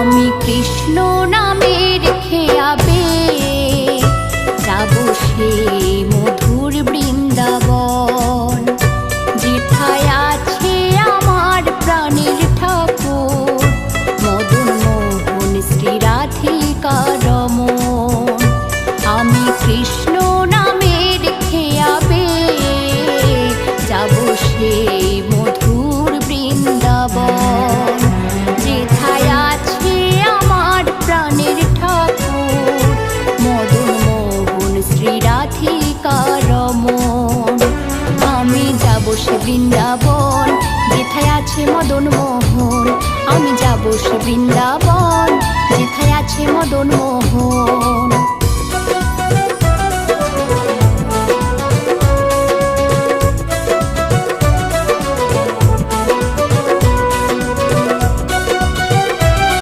আমি কৃষ্ণ নামের খেয়াবে যাব সে মধুর বৃন্দাবন, যেথায় আছে আমার প্রাণের ঠাকুর মদন মোহন শ্রী রাধিকা রমণ। আমি কৃষ্ণ নামের খেয়াবে যাব সে মধুর বৃন্দাবন, যেথায় আছে আমার প্রাণের ঠাকুর মদন মোহন শ্রী রাধিকা রমণ। আমি যাব সে বৃন্দাবন, যেথায় আছে মদন মোহন। আমি যাব সে বৃন্দাবন, যেথায় আছে মদন মোহন।